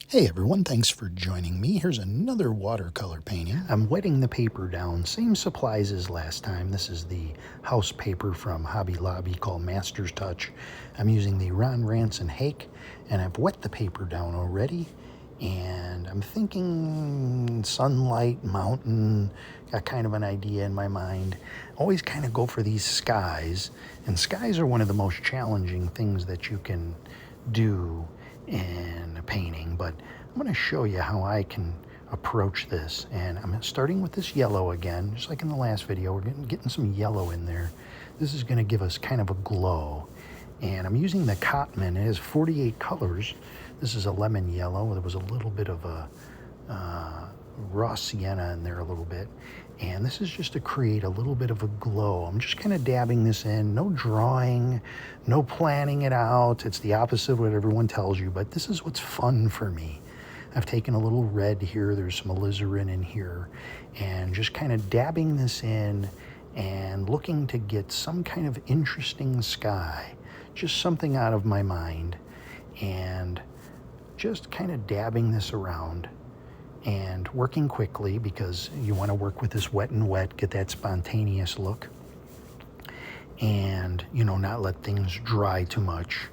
Hey everyone, thanks for joining me. Here's another watercolor painting. I'm wetting the paper down, same supplies as last time. This is the house paper from Hobby Lobby called Master's Touch. I'm using the Ron Ranson hake, and I've wet the paper down already. And I'm thinking sunlight, mountain, got kind of an idea in my mind. Always kind of go for these skies, and skies are one of the most challenging things that you can do in a painting, but I'm going to show you how I can approach this. And I'm starting with this yellow again, just like in the last video. We're getting some yellow in there. This is going to give us kind of a glow. And I'm using the Cotman. It has 48 colors. This is a lemon yellow. There was a little bit of a raw sienna in there a little bit. And this is just to create a little bit of a glow. I'm just kind of dabbing this in, no drawing, no planning it out. It's the opposite of what everyone tells you, but this is what's fun for me. I've taken a little red here, there's some alizarin in here, and just kind of dabbing this in and looking to get some kind of interesting sky, just something out of my mind, and just kind of dabbing this around and working quickly because you want to work with this wet and wet, get that spontaneous look, and not let things dry too much.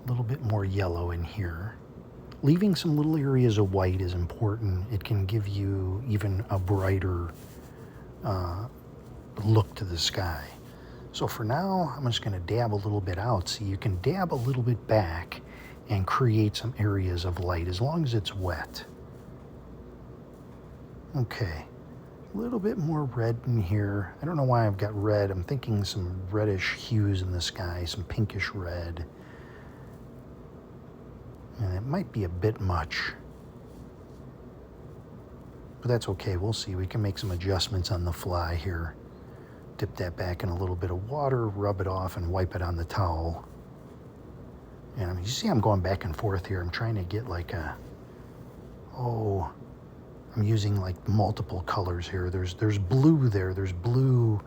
A little bit more yellow in here. Leaving some little areas of white is important. It can give you even a brighter look to the sky. So for now, I'm just going to dab a little bit out. So you can dab a little bit back and create some areas of light as long as it's wet. Okay, a little bit more red in here. I don't know why I've got red. I'm thinking some reddish hues in the sky, some pinkish red. And it might be a bit much, but that's okay. We'll see. We can make some adjustments on the fly here. Dip that back in a little bit of water, rub it off, and wipe it on the towel. And you see I'm going back and forth here. I'm trying to get like I'm using like multiple colors here. There's blue there. There's blue.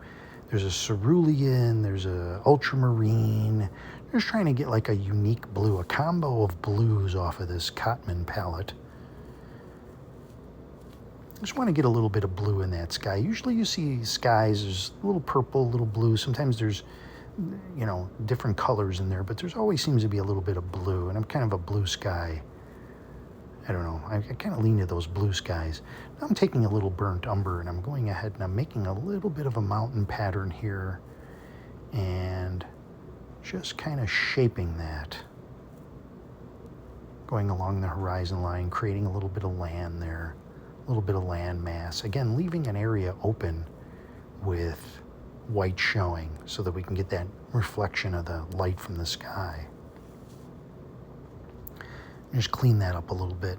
There's a cerulean. There's a ultramarine. Just trying to get like a unique blue, a combo of blues off of this Cotman palette. Just want to get a little bit of blue in that sky. Usually you see skies, there's a little purple, a little blue. Sometimes there's, different colors in there, but there's always seems to be a little bit of blue, and I'm kind of a blue sky. I don't know, I kind of lean to those blue skies. Now I'm taking a little burnt umber, and I'm going ahead and I'm making a little bit of a mountain pattern here, and just kind of shaping that. Going along the horizon line, creating a little bit of land there, a little bit of land mass. Again, leaving an area open with white showing so that we can get that reflection of the light from the sky. Just clean that up a little bit.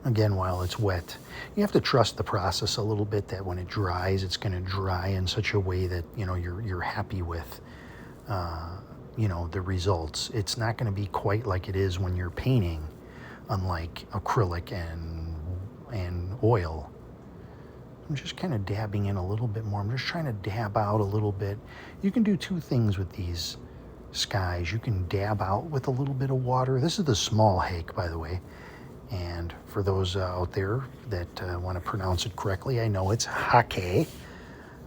Again, while it's wet, you have to trust the process a little bit, that when it dries, it's going to dry in such a way that you're happy with the results. It's not going to be quite like it is when you're painting, unlike acrylic and oil. I'm just kind of dabbing in a little bit more. I'm just trying to dab out a little bit. You can do two things with these skies. You can dab out with a little bit of water. This is the small hake, by the way. And for those out there that want to pronounce it correctly, I know it's hake,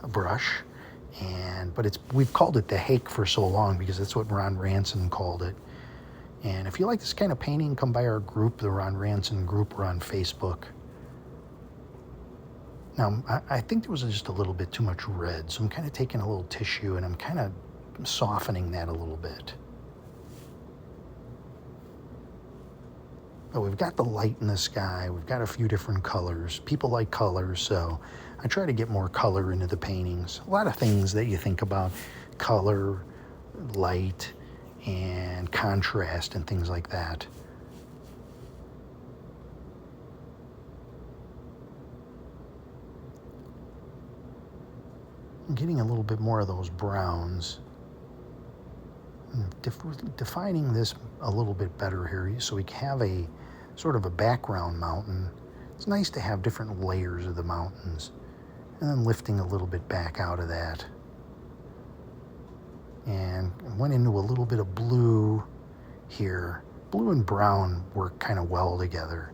a brush. But we've called it the hake for so long because that's what Ron Ranson called it. And if you like this kind of painting, come by our group, the Ron Ranson group. We're on Facebook. Now, I think there was just a little bit too much red, so I'm kind of taking a little tissue and I'm kind of softening that a little bit. But we've got the light in the sky. We've got a few different colors. People like colors, so I try to get more color into the paintings. A lot of things that you think about: color, light, and contrast and things like that. I'm getting a little bit more of those browns. Defining this a little bit better here so we have a sort of a background mountain. It's nice to have different layers of the mountains, and then lifting a little bit back out of that. And went into a little bit of blue here. Blue and brown work kind of well together.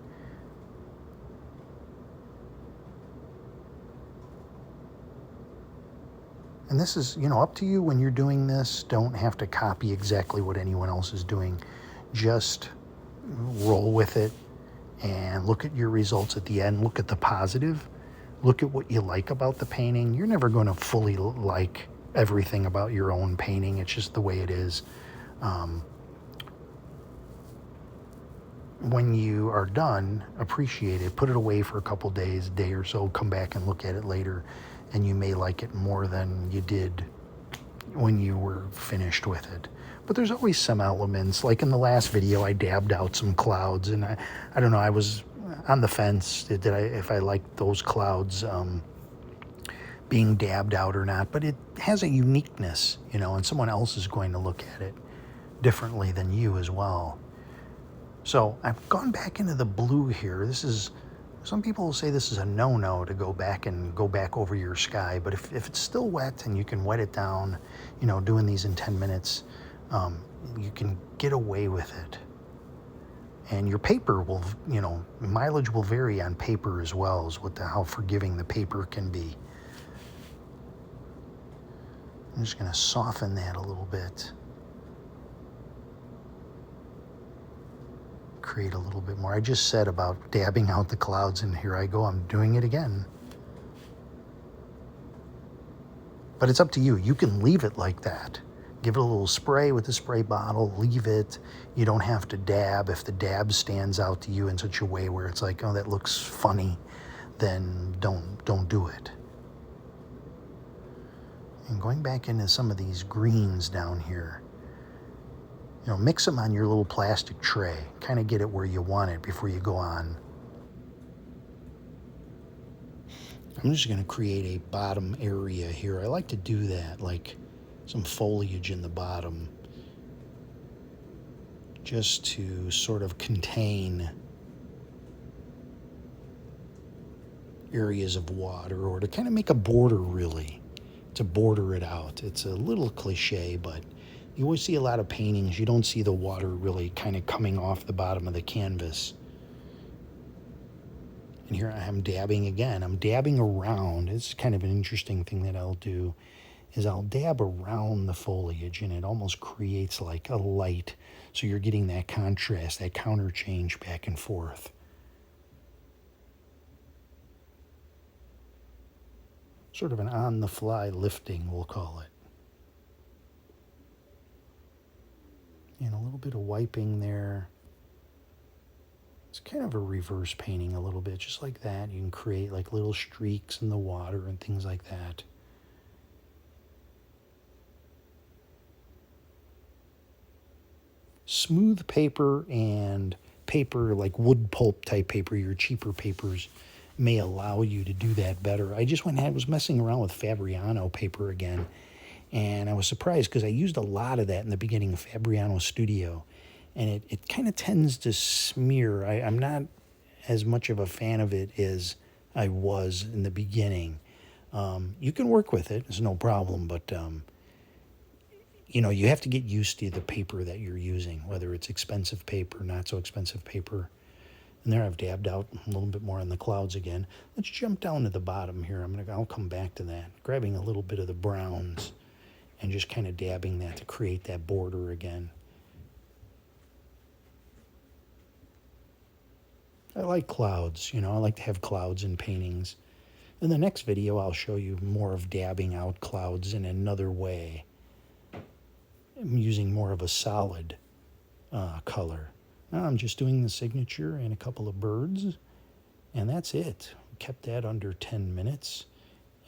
And this is, up to you when you're doing this. Don't have to copy exactly what anyone else is doing. Just roll with it and look at your results at the end. Look at the positive. Look at what you like about the painting. You're never going to fully like everything about your own painting. It's just the way it is. When you are done, appreciate it. Put it away for a couple days, a day or so. Come back and look at it later, and you may like it more than you did when you were finished with it. But there's always some elements. Like in the last video, I dabbed out some clouds, and I don't know, I was on the fence if I liked those clouds being dabbed out or not. But it has a uniqueness, and someone else is going to look at it differently than you as well. So I've gone back into the blue here. Some people will say this is a no-no to go back over your sky, but if it's still wet and you can wet it down, doing these in 10 minutes, you can get away with it. And your paper will, mileage will vary on paper as well as how forgiving the paper can be. I'm just going to soften that a little bit. Create a little bit more. I just said about dabbing out the clouds, and here I go. I'm doing it again. But it's up to you. You can leave it like that. Give it a little spray with the spray bottle. Leave it. You don't have to dab. If the dab stands out to you in such a way where it's like, oh, that looks funny, then don't do it. And going back into some of these greens down here, mix them on your little plastic tray. Kind of get it where you want it before you go on. I'm just going to create a bottom area here. I like to do that, like some foliage in the bottom, just to sort of contain areas of water, or to kind of make a border, really, to border it out. It's a little cliche, but you always see a lot of paintings, you don't see the water really kind of coming off the bottom of the canvas. And here I am dabbing again. I'm dabbing around. It's kind of an interesting thing that I'll do, is I'll dab around the foliage, and it almost creates like a light. So you're getting that contrast, that counter change back and forth. Sort of an on-the-fly lifting, we'll call it. And a little bit of wiping there. It's kind of a reverse painting a little bit, just like that. You can create like little streaks in the water and things like that. Smooth paper and paper like wood pulp type paper, your cheaper papers, may allow you to do that better. I just went ahead, was messing around with Fabriano paper again. And I was surprised because I used a lot of that in the beginning of Fabriano Studio. And it kind of tends to smear. I'm not as much of a fan of it as I was in the beginning. You can work with it. It's no problem. But, you have to get used to the paper that you're using, whether it's expensive paper, not so expensive paper. And there I've dabbed out a little bit more on the clouds again. Let's jump down to the bottom here. I'll come back to that. Grabbing a little bit of the browns and just kind of dabbing that to create that border again. I like clouds, I like to have clouds in paintings. In the next video, I'll show you more of dabbing out clouds in another way. I'm using more of a solid color. Now I'm just doing the signature and a couple of birds, and that's it. Kept that under 10 minutes.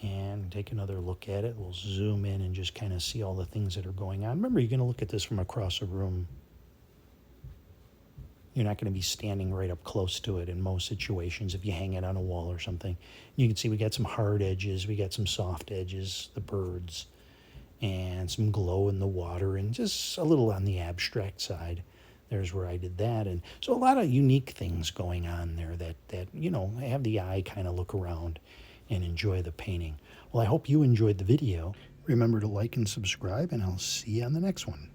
And take another look at it. We'll zoom in and just kind of see all the things that are going on. Remember, you're going to look at this from across a room. You're not going to be standing right up close to it in most situations if you hang it on a wall or something. You can see we got some hard edges, we got some soft edges, the birds, and some glow in the water, and just a little on the abstract side. There's where I did that. And so a lot of unique things going on there that have the eye kind of look around and enjoy the painting. Well, I hope you enjoyed the video. Remember to like and subscribe, and I'll see you on the next one.